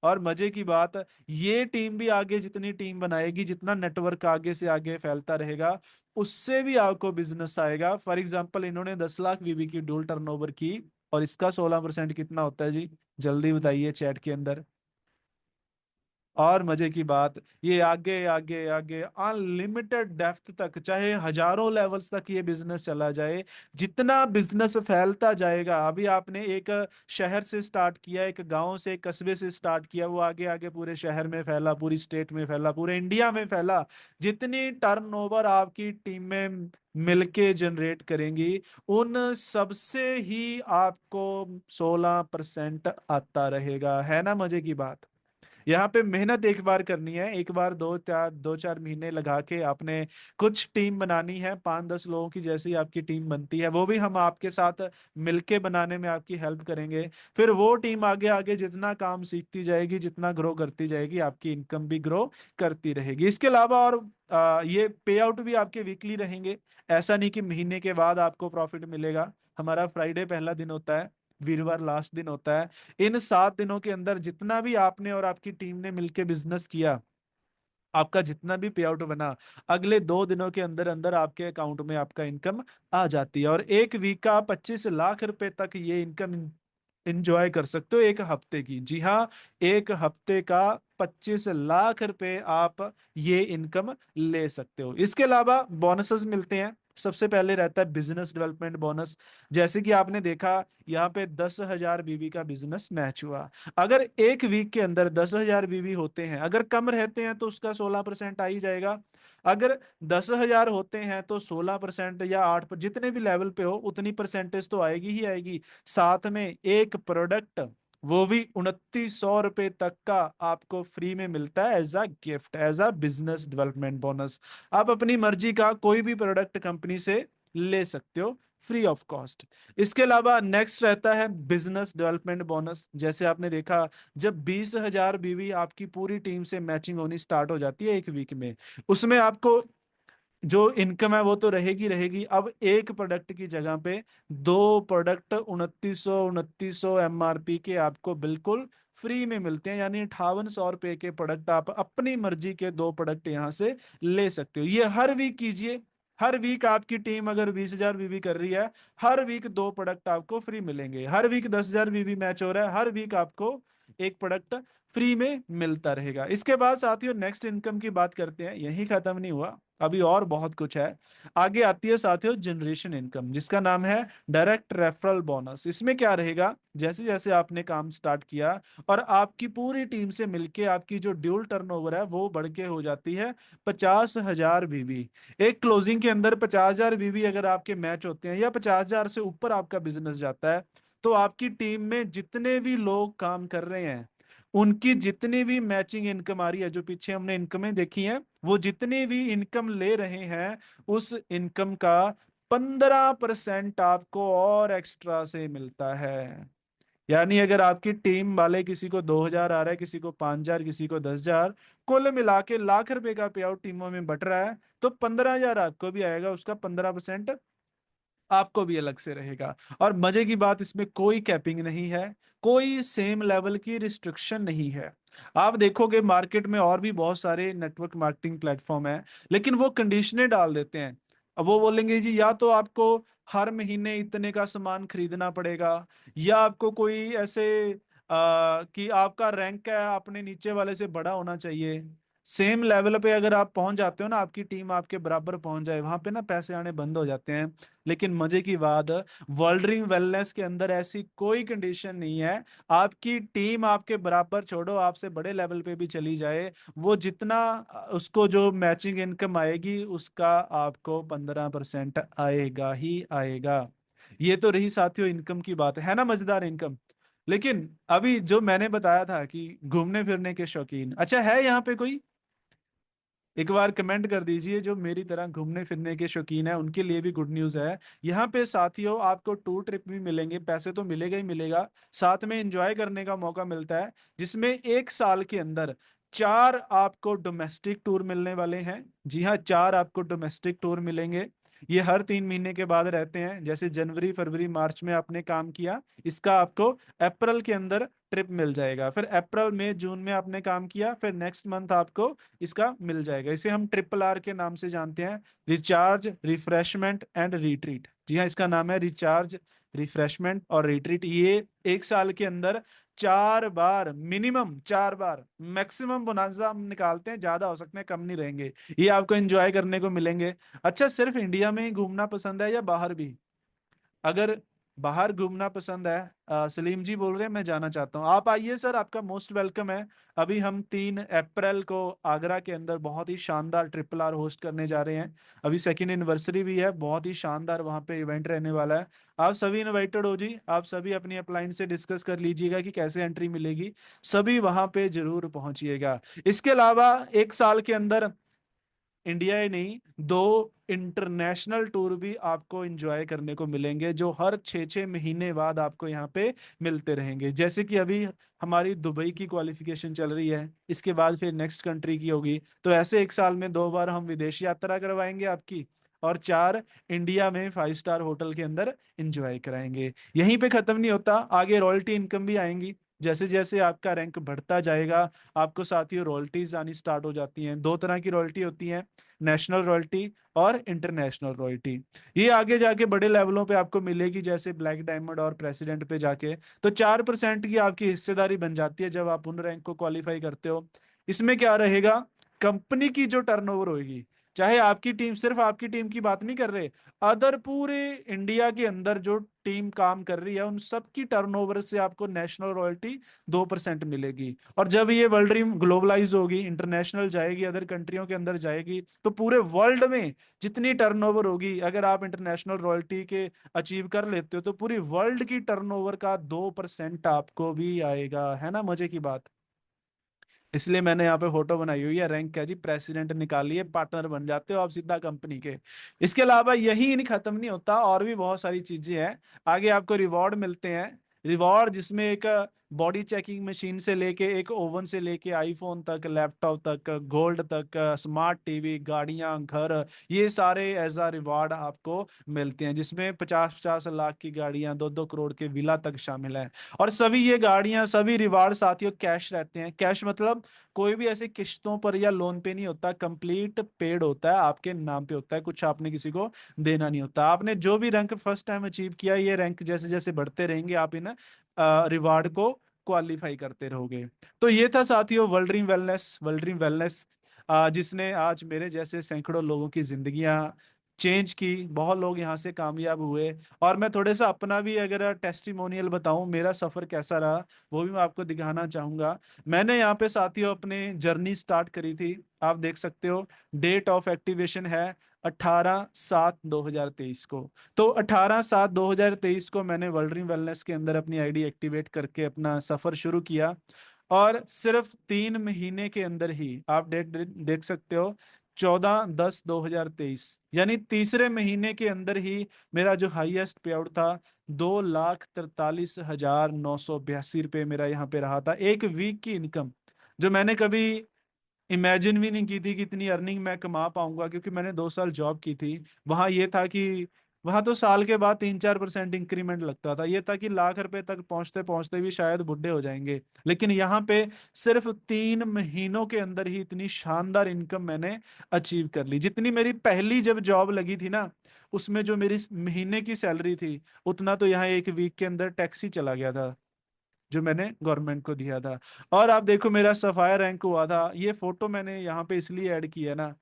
और मजे की बात, ये टीम भी आगे जितनी टीम बनाएगी, जितना नेटवर्क आगे से आगे फैलता रहेगा, उससे भी आपको बिजनेस आएगा। फॉर एग्जांपल इन्होंने 10 लाख बीबी की डूल टर्नओवर की, और इसका 16% कितना होता है जी, जल्दी बताइए चैट के अंदर। और मजे की बात, ये आगे आगे आगे अनलिमिटेड डेप्थ तक, चाहे हजारों लेवल्स तक ये बिजनेस चला जाए, जितना बिजनेस फैलता जाएगा। अभी आपने एक शहर से स्टार्ट किया, एक गांव से, एक कस्बे से स्टार्ट किया, वो आगे आगे पूरे शहर में फैला, पूरी स्टेट में फैला, पूरे इंडिया में फैला। जितनी टर्नओवर आपकी टीम में मिलके जनरेट करेंगी, उन सबसे ही आपको 16% आता रहेगा। है ना मजे की बात? यहाँ पे मेहनत एक बार करनी है, एक बार दो चार महीने लगा के आपने कुछ टीम बनानी है, 5-10 लोगों की जैसी आपकी टीम बनती है, वो भी हम आपके साथ मिलके बनाने में आपकी हेल्प करेंगे। फिर वो टीम आगे आगे जितना काम सीखती जाएगी, जितना ग्रो करती जाएगी, आपकी इनकम भी ग्रो करती रहेगी। इसके अलावा और ये पे आउट भी आपके वीकली रहेंगे। ऐसा नहीं कि महीने के बाद आपको प्रॉफिट मिलेगा। हमारा फ्राइडे पहला दिन होता है, वीरवार लास्ट दिन होता है। इन 7 दिनों के अंदर जितना भी आपने और आपकी टीम ने मिलकर बिजनेस किया, आपका जितना भी पे आउट बना, अगले 2 दिनों के अंदर अंदर आपके अकाउंट में आपका इनकम आ जाती है। और एक वीक का 25 लाख रुपए तक ये इनकम इंजॉय कर सकते हो, एक हफ्ते की। जी हाँ, एक हफ्ते का 25 लाख रुपए आप ये इनकम ले सकते हो। इसके अलावा बोनसेस मिलते हैं। सबसे पहले रहता है बिजनेस डेवलपमेंट बोनस। जैसे कि आपने देखा, यहाँ पे 10,000 बीवी का बिजनेस मैच हुआ। अगर एक वीक के अंदर 10,000 बीवी होते हैं, अगर कम रहते हैं तो उसका 16% आ ही जाएगा। अगर 10,000 होते हैं तो 16% या 8 जितने भी लेवल पे हो, उतनी परसेंटेज तो आएगी ही आएगी। साथ में एक प्रोडक्ट, वो भी 2,900 रुपए तक का आपको फ्री में मिलता है as a gift, as a business development bonus. आप अपनी मर्जी का कोई भी प्रोडक्ट कंपनी से ले सकते हो, फ्री ऑफ कॉस्ट। इसके अलावा नेक्स्ट रहता है बिजनेस डेवलपमेंट बोनस। जैसे आपने देखा, जब 20,000 बीवी आपकी पूरी टीम से मैचिंग होनी स्टार्ट हो जाती है एक वीक में, उसमें आपको जो इनकम है वो तो रहेगी रहेगी। अब एक प्रोडक्ट की जगह पे 2 प्रोडक्ट 2,900 एमआरपी के आपको बिल्कुल फ्री में मिलते हैं। यानी 5,800 रुपए के प्रोडक्ट आप अपनी मर्जी के 2 प्रोडक्ट यहाँ से ले सकते हो। ये हर वीक कीजिए। हर वीक आपकी टीम अगर 20,000 बीवी कर रही है, हर वीक 2 प्रोडक्ट आपको फ्री मिलेंगे। हर वीक 10,000 बीवी मैच हो रहा है, हर वीक आपको एक प्रोडक्ट फ्री में मिलता रहेगा। इसके बाद साथियों नेक्स्ट इनकम की बात करते हैं। यही खत्म नहीं हुआ, अभी और बहुत कुछ है। आगे आती है साथियों जनरेशन इनकम, जिसका नाम है डायरेक्ट रेफरल बोनस। इसमें क्या रहेगा, जैसे जैसे आपने काम स्टार्ट किया और आपकी पूरी टीम से मिलके आपकी जो ड्यूल टर्नओवर है वो बढ़ के हो जाती है 50,000 बीवी। एक क्लोजिंग के अंदर 50,000 बीवी अगर आपके मैच होते हैं, या 50,000 से ऊपर आपका बिजनेस जाता है, तो आपकी टीम में जितने भी लोग काम कर रहे हैं, उनकी जितनी भी मैचिंग इनकम आ रही है, जो पीछे हमने इनकमें देखी हैं, वो जितनी भी इनकम ले रहे हैं, उस इनकम का 15% आपको और एक्स्ट्रा से मिलता है। यानी अगर आपकी टीम वाले किसी को 2,000 आ रहा है, किसी को 5,000, किसी को 10,000, कुल मिला के लाख रुपए का पे आउट टीमों में बट रहा है, तो 15,000 आपको भी आएगा, उसका 15% आपको भी अलग से रहेगा। और मजे की बात, इसमें कोई कैपिंग नहीं है, कोई सेम लेवल की रिस्ट्रिक्शन नहीं है। आप देखोगे मार्केट में और भी बहुत सारे नेटवर्क मार्केटिंग प्लेटफॉर्म है, लेकिन वो कंडीशनें डाल देते हैं। अब वो बोलेंगे जी, या तो आपको हर महीने इतने का सामान खरीदना पड़ेगा, या आपको कोई ऐसे कि आपका रैंक है अपने नीचे वाले से बड़ा होना चाहिए। सेम लेवल पे अगर आप पहुंच जाते हो ना, आपकी टीम आपके बराबर पहुंच जाए, वहां पे ना पैसे आने बंद हो जाते हैं। लेकिन मजे की बात, वर्ल्ड ड्रीम वेलनेस के अंदर ऐसी कोई कंडीशन नहीं है। आपकी टीम आपके बराबर छोड़ो, आपसे बड़े लेवल पे भी चली जाए, वो जितना उसको जो मैचिंग इनकम आएगी, उसका आपको 15% आएगा ही आएगा। ये तो रही साथियों इनकम की बात, है ना मजेदार इनकम। लेकिन अभी जो मैंने बताया था कि घूमने फिरने के शौकीन, अच्छा है यहाँ पे कोई? एक बार कमेंट कर दीजिए, जो मेरी तरह घूमने फिरने के शौकीन है उनके लिए भी गुड न्यूज़ है। यहाँ पे साथियों आपको टूर ट्रिप भी मिलेंगे, पैसे तो मिलेगा ही मिलेगा, साथ में एंजॉय करने का मौका मिलता है, जिसमें एक साल के अंदर 4 आपको डोमेस्टिक टूर मिलने वाले हैं। जी हाँ, 4 आपको डोमेस्टिक टूर मिलेंगे। ये हर 3 महीने के बाद रहते हैं। जैसे जनवरी फरवरी मार्च में आपने काम किया, इसका आपको अप्रैल के अंदर ट्रिप मिल जाएगा। फिर अप्रैल मई जून में आपने काम किया, फिर नेक्स्ट मंथ आपको इसका मिल जाएगा। इसे हम RRR के नाम से जानते हैं, रिचार्ज, रिफ्रेशमेंट एंड रिट्रीट। जी हाँ, इसका नाम है रिचार्ज, रिफ्रेशमेंट और रिट्रीट। ये एक साल के अंदर 4 बार, मिनिमम 4 बार, मैक्सिमम बोनांजा हम निकालते हैं, ज्यादा हो सकते हैं, कम नहीं रहेंगे। ये आपको एंजॉय करने को मिलेंगे। अच्छा, सिर्फ इंडिया में ही घूमना पसंद है या बाहर भी? अगर बाहर घूमना पसंद है, सलीम जी बोल रहे हैं मैं जाना चाहता हूँ, आप आइए सर, आपका मोस्ट वेलकम है। अभी हम 3 अप्रैल को आगरा के अंदर बहुत ही शानदार ट्रिपल आर होस्ट करने जा रहे हैं। अभी सेकेंड एनिवर्सरी भी है, बहुत ही शानदार वहाँ पे इवेंट रहने वाला है। आप सभी इनवाइटेड हो जी, आप सभी अपनी अपलाइन से डिस्कस कर लीजिएगा कि कैसे एंट्री मिलेगी। सभी वहाँ पे जरूर पहुंचिएगा। इसके अलावा 1 साल के अंदर इंडिया ही नहीं, 2 इंटरनेशनल टूर भी आपको एंजॉय करने को मिलेंगे, जो हर 6 6 महीने बाद आपको यहाँ पे मिलते रहेंगे। जैसे कि अभी हमारी दुबई की क्वालिफिकेशन चल रही है, इसके बाद फिर नेक्स्ट कंट्री की होगी, तो ऐसे 1 साल में 2 बार हम विदेश यात्रा करवाएंगे आपकी, और 4 इंडिया में 5 स्टार होटल के अंदर एंजॉय कराएंगे। यहीं पे खत्म नहीं होता, आगे रॉयल्टी इनकम भी आएंगी। जैसे जैसे आपका रैंक बढ़ता जाएगा, आपको साथियों रॉयल्टीज आनी स्टार्ट हो जाती हैं। 2 तरह की रॉयल्टी होती हैं, नेशनल रॉयल्टी और इंटरनेशनल रॉयल्टी। ये आगे जाके बड़े लेवलों पे आपको मिलेगी, जैसे ब्लैक डायमंड और प्रेसिडेंट पे जाके तो 4% की आपकी हिस्सेदारी बन जाती है जब आप उन रैंक को क्वालिफाई करते हो। इसमें क्या रहेगा, कंपनी की जो टर्नओवर होगी, चाहे आपकी टीम, सिर्फ आपकी टीम की बात नहीं कर रहे, अदर पूरे इंडिया के अंदर जो टीम काम कर रही है उन सब की टर्नओवर से आपको नेशनल रॉयल्टी 2% मिलेगी। और जब ये वर्ल्ड ड्रीम ग्लोबलाइज होगी, इंटरनेशनल जाएगी, अदर कंट्रियों के अंदर जाएगी, तो पूरे वर्ल्ड में जितनी टर्नओवर होगी, अगर आप इंटरनेशनल रॉयल्टी के अचीव कर लेते हो, तो पूरी वर्ल्ड की टर्नओवर का 2% आपको भी आएगा। है ना मजे की बात? इसलिए मैंने यहाँ पे फोटो बनाई हुई है, रैंक क्या जी, प्रेसिडेंट निकालिए, पार्टनर बन जाते हो आप सीधा कंपनी के। इसके अलावा यही नहीं, खत्म नहीं होता, और भी बहुत सारी चीजें हैं। आगे आपको रिवॉर्ड मिलते हैं, रिवॉर्ड जिसमें एक बॉडी चेकिंग मशीन से लेके, एक ओवन से लेके, आईफोन तक, लैपटॉप तक, गोल्ड तक, स्मार्ट टीवी, गाड़ियां, घर, ये सारे एज अ रिवॉर्ड आपको मिलते हैं, जिसमें 50 50 लाख की गाड़ियां, 2 2 करोड़ के विला तक शामिल है। और सभी ये गाड़ियां, सभी रिवार्ड साथियों कैश रहते हैं। कैश मतलब कोई भी ऐसे किश्तों पर या लोन पे नहीं होता, कंप्लीट पेड होता है, आपके नाम पे होता है, कुछ आपने किसी को देना नहीं होता। आपने जो भी रैंक फर्स्ट टाइम अचीव किया, ये रैंक जैसे जैसे बढ़ते रहेंगे, आप इन रिवार्ड को क्वालिफाई करते रहोगे। तो ये था साथियों world dream wellness, world dream wellness, जिसने आज मेरे जैसे सैकड़ों लोगों की जिंदगियां चेंज की, बहुत लोग यहाँ से कामयाब हुए। और मैं थोड़े सा अपना भी अगर टेस्टिमोनियल बताऊं, मेरा सफर कैसा रहा, वो भी मैं आपको दिखाना चाहूंगा। मैंने यहाँ पे साथियों अपने जर्नी स्टार्ट करी थी, आप देख सकते हो, डेट ऑफ एक्टिवेशन है 18/7/2023 को। तो 18/7/2023 को मैंने वर्ल्ड ड्रीम वेलनेस के अंदर अपनी आईडी एक्टिवेट करके अपना सफर शुरू किया। और सिर्फ 3 महीने के अंदर ही आप डेट देख सकते हो, 14/10/2023, यानी तीसरे महीने के अंदर ही मेरा जो हाईएस्ट पे आउट था, 2,43,982 रुपये मेरा यहाँ पे रहा था, एक वीक की इनकम, जो मैंने कभी इमेजिन भी नहीं की थी कि इतनी अर्निंग मैं कमा पाऊंगा। क्योंकि मैंने 2 साल जॉब की थी, वहां ये था कि वहां तो साल के बाद 3 4% इंक्रीमेंट लगता था, ये था कि लाख रुपए तक पहुंचते पहुंचते भी शायद बुढ़े हो जाएंगे। लेकिन यहाँ पे सिर्फ 3 महीनों के अंदर ही इतनी शानदार इनकम मैंने अचीव कर ली। जितनी मेरी पहली जब जॉब लगी थी ना, उसमें जो मेरी महीने की सैलरी थी, उतना तो यहाँ एक वीक के अंदर टैक्स ही चला गया था, जो मैंने गवर्नमेंट को दिया था। और आप देखो मेरा सफायर रैंक हुआ था, ये फोटो मैंने यहाँ पे इसलिए ऐड की है ना।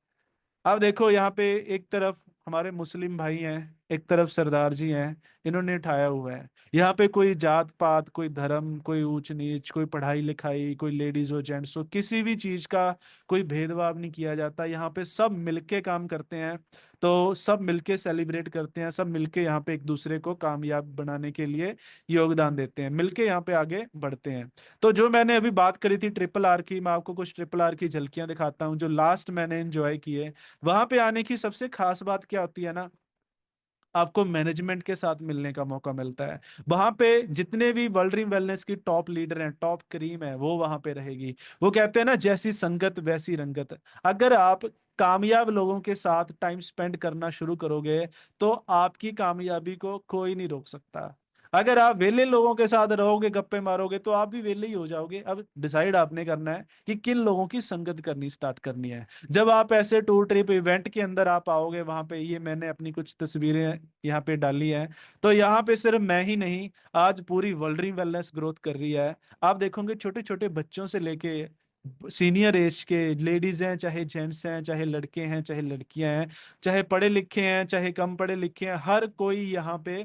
अब देखो यहाँ पे एक तरफ हमारे मुस्लिम भाई हैं, एक तरफ सरदार जी हैं, इन्होंने उठाया हुआ है। यहाँ पे कोई जात पात, कोई धर्म, कोई ऊंच नीच, कोई पढ़ाई लिखाई, कोई लेडीज हो जेंट्स हो, किसी भी चीज का कोई भेदभाव नहीं किया जाता। यहाँ पे सब मिलके काम करते हैं, तो सब मिलके सेलिब्रेट करते हैं, सब मिलके यहाँ पे एक दूसरे को कामयाब बनाने के लिए योगदान देते हैं, मिलके यहाँ पे आगे बढ़ते हैं। तो जो मैंने अभी बात करी थी ट्रिपल आर की, मैं आपको कुछ ट्रिपल आर की झलकियां दिखाता हूँ जो लास्ट मैंने एंजॉय की है। वहां पे आने की सबसे खास बात क्या होती है ना, आपको मैनेजमेंट के साथ मिलने का मौका मिलता है। वहां पे जितने भी वर्ल्ड ड्रीम वेलनेस की टॉप लीडर हैं, टॉप क्रीम है, वो वहां पे रहेगी। वो कहते हैं ना, जैसी संगत वैसी रंगत। अगर आप कामयाब लोगों के साथ टाइम स्पेंड करना शुरू करोगे, तो आपकी कामयाबी को कोई नहीं रोक सकता। अगर आप वेले लोगों के साथ रहोगे, गप्पे मारोगे, तो आप भी वेले ही हो जाओगे। अब डिसाइड आपने करना है कि किन लोगों की संगत करनी स्टार्ट करनी है। जब आप ऐसे टूर ट्रिप इवेंट के अंदर आप आओगे, वहां पे ये मैंने अपनी कुछ तस्वीरें यहाँ पे डाली हैं, तो यहाँ पे सिर्फ मैं ही नहीं, आज पूरी वर्ल्ड ड्रीम वेलनेस ग्रोथ कर रही है। आप देखोगे छोटे छोटे बच्चों से लेके सीनियर एज के लेडीज हैं, चाहे जेंट्स हैं, चाहे लड़के हैं, चाहे लड़कियां हैं, चाहे पढ़े लिखे हैं, चाहे कम पढ़े लिखे हैं, हर कोई यहाँ पे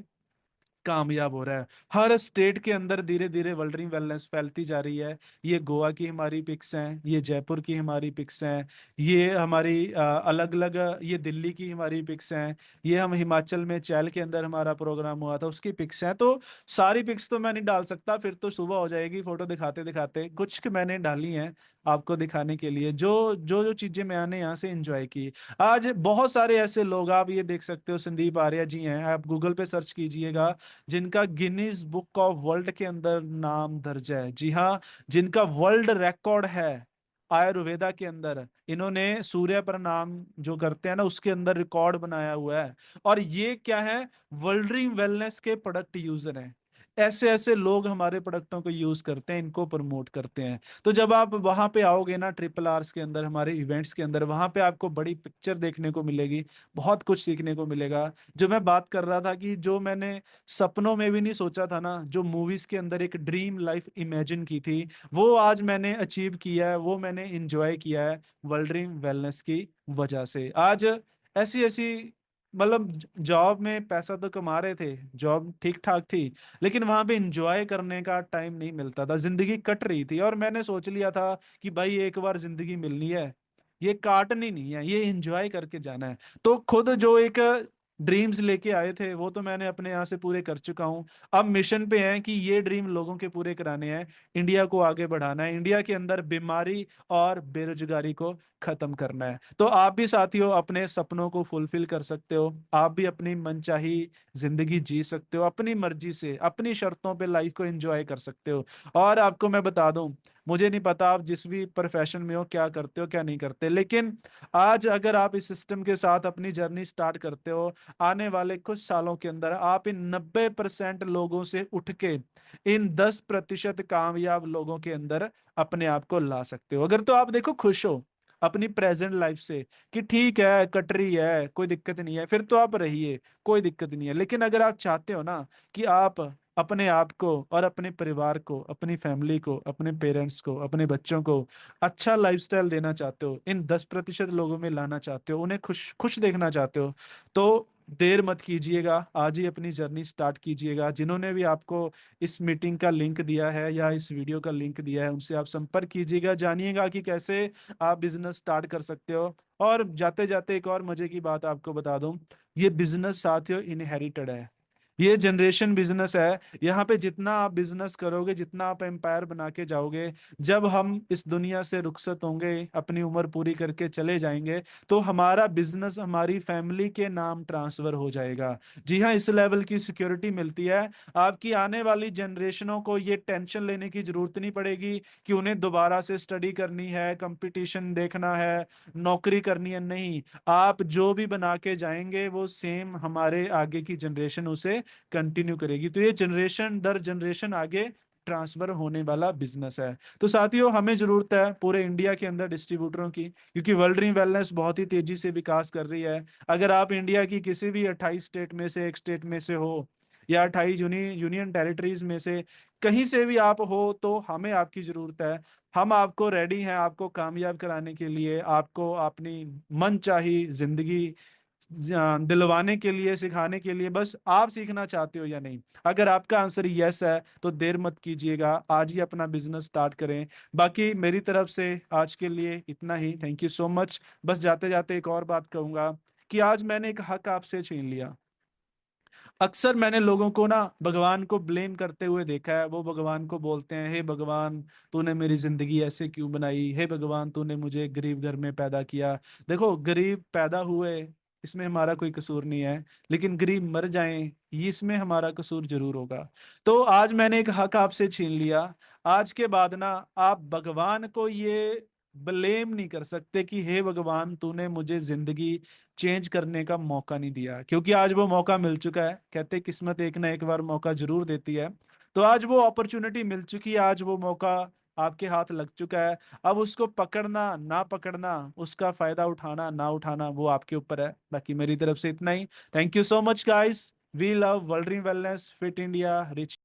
कामयाब हो रहा है। हर स्टेट के अंदर धीरे धीरे वर्ल्ड वेलनेस फैलती जा रही है। ये गोवा की हमारी पिक्स हैं, ये जयपुर की हमारी पिक्स हैं, ये हमारी अलग अलग, ये दिल्ली की हमारी पिक्स हैं, ये हम हिमाचल में चैल के अंदर हमारा प्रोग्राम हुआ था उसकी पिक्स हैं। तो सारी पिक्स तो मैं नहीं डाल सकता, फिर तो सुबह हो जाएगी फोटो दिखाते दिखाते। कुछ के मैंने डाली हैं आपको दिखाने के लिए, जो जो जो चीजें मैंने यहाँ से एंजॉय की। आज बहुत सारे ऐसे लोग, आप ये देख सकते हो, संदीप आर्या जी हैं, आप गूगल पे सर्च कीजिएगा, जिनका गिनीज बुक ऑफ वर्ल्ड के अंदर नाम दर्ज है। जी हाँ, जिनका वर्ल्ड रिकॉर्ड है आयुर्वेदा के अंदर। इन्होंने सूर्य प्रणाम जो करते हैं ना, उसके अंदर रिकॉर्ड बनाया हुआ है। और ये क्या है, वर्ल्ड ड्रीम वेलनेस के प्रोडक्ट यूजर हैं। ऐसे ऐसे लोग हमारे प्रोडक्टों को यूज करते हैं, इनको प्रमोट करते हैं। तो जब आप वहां पे आओगे ना, ट्रिपल आर्स के अंदर, हमारे इवेंट्स के अंदर, वहां पे आपको बड़ी पिक्चर देखने को मिलेगी, बहुत कुछ सीखने को मिलेगा। जो मैं बात कर रहा था कि जो मैंने सपनों में भी नहीं सोचा था ना, जो मूवीज के अंदर एक ड्रीम लाइफ इमेजिन की थी, वो आज मैंने अचीव किया है, वो मैंने इंजॉय किया है वर्ल्ड ड्रीम वेलनेस की वजह से। आज ऐसी ऐसी, मतलब जॉब में पैसा तो कमा रहे थे, जॉब ठीक ठाक थी, लेकिन वहां पे एंजॉय करने का टाइम नहीं मिलता था, जिंदगी कट रही थी। और मैंने सोच लिया था कि भाई एक बार जिंदगी मिलनी है, ये काटनी नहीं है, ये एंजॉय करके जाना है। तो खुद जो एक ड्रीम्स लेके आए थे, वो तो मैंने अपने यहाँ से पूरे कर चुका हूँ। अब मिशन पे है कि ये ड्रीम लोगों के पूरे कराने हैं, इंडिया को आगे बढ़ाना है, इंडिया के अंदर बीमारी और बेरोजगारी को खत्म करना है। तो आप भी साथियों अपने सपनों को फुलफिल कर सकते हो, आप भी अपनी मनचाही जिंदगी जी सकते हो, अपनी मर्जी से अपनी शर्तों पे लाइफ को एंजॉय कर सकते हो। और आपको मैं बता दूं, मुझे नहीं पता आप जिस भी प्रोफेशन में हो क्या करते हो क्या नहीं करते, लेकिन आज अगर आप इस सिस्टम के साथ अपनी जर्नी स्टार्ट करते हो, आने वाले कुछ सालों के अंदर आप इन 90% लोगों से उठ के इन 10% कामयाब लोगों के अंदर अपने आप को ला सकते हो। अगर तो आप देखो खुश हो अपनी प्रेजेंट लाइफ से, कि ठीक है कट रही है, कोई दिक्कत नहीं है, फिर तो आप रहिए, कोई दिक्कत नहीं है। लेकिन अगर आप चाहते हो ना कि आप अपने आप को और अपने परिवार को, अपनी फैमिली को, अपने पेरेंट्स को, अपने बच्चों को अच्छा लाइफस्टाइल देना चाहते हो, इन 10% लोगों में लाना चाहते हो, उन्हें खुश खुश देखना चाहते हो, तो देर मत कीजिएगा, आज ही अपनी जर्नी स्टार्ट कीजिएगा। जिन्होंने भी आपको इस मीटिंग का लिंक दिया है या इस वीडियो का लिंक दिया है, उनसे आप संपर्क कीजिएगा, जानिएगा कि कैसे आप बिजनेस स्टार्ट कर सकते हो। और जाते जाते एक और मजे की बात आपको बता दूं, ये बिजनेस साथियों इनहेरिटेड है, ये जनरेशन बिजनेस है। यहाँ पे जितना आप बिजनेस करोगे, जितना आप एम्पायर बना के जाओगे, जब हम इस दुनिया से रुखसत होंगे, अपनी उम्र पूरी करके चले जाएंगे, तो हमारा बिजनेस हमारी फैमिली के नाम ट्रांसफर हो जाएगा। जी हाँ, इस लेवल की सिक्योरिटी मिलती है। आपकी आने वाली जनरेशनों को ये टेंशन लेने की जरूरत नहीं पड़ेगी कि उन्हें दोबारा से स्टडी करनी है, कंपटीशन देखना है, नौकरी करनी है। नहीं, आप जो भी बना के जाएंगे वो सेम हमारे आगे की जनरेशन उसे कंटिन्यू करेगी। तो ये जनरेशन दर जनरेशन आगे ट्रांसफर होने वाला बिजनेस है। तो साथियों, हमें जरूरत है पूरे इंडिया के अंदर डिस्ट्रीब्यूटरों की, क्योंकि वर्ल्ड ड्रीम वेलनेस बहुत ही तेजी से विकास कर रही है। अगर आप इंडिया की किसी भी 28 स्टेट में से एक स्टेट में से हो, या 28 यूनियन टेरिटरीज में से कहीं से भी आप हो, तो हमें आपकी जरूरत है। हम आपको रेडी हैं, आपको कामयाब कराने के लिए, आपको अपनी मन चाही जिंदगी दिलवाने के लिए, सिखाने के लिए। बस आप सीखना चाहते हो या नहीं? अगर आपका आंसर यस है, तो देर मत कीजिएगा, आज ही अपना बिजनेस स्टार्ट करें। बाकी मेरी तरफ से आज के लिए इतना ही, थैंक यू सो मच। बस जाते जाते एक और बात कहूंगा कि आज मैंने एक हक आपसे छीन लिया। अक्सर मैंने लोगों को ना भगवान को ब्लेम करते हुए देखा है। वो भगवान को बोलते हैं, हे भगवान तूने मेरी जिंदगी ऐसे क्यों बनाई, हे भगवान तूने मुझे गरीब घर में पैदा किया। देखो, गरीब पैदा हुए इसमें हमारा कोई कसूर नहीं है, लेकिन गरीब मर जाएं ये इसमें हमारा कसूर जरूर होगा। तो आज मैंने एक हक आपसे छीन लिया। आज के बाद ना आप भगवान को ये ब्लेम नहीं कर सकते कि हे भगवान तूने मुझे जिंदगी चेंज करने का मौका नहीं दिया, क्योंकि आज वो मौका मिल चुका है। कहते किस्मत एक ना एक बार मौका जरूर देती है। तो आज वो अपॉर्चुनिटी मिल चुकी है, आज वो मौका आपके हाथ लग चुका है। अब उसको पकड़ना ना पकड़ना, उसका फायदा उठाना ना उठाना, वो आपके ऊपर है। बाकी मेरी तरफ से इतना ही। Thank you so much guys. We love world dream wellness, fit India, rich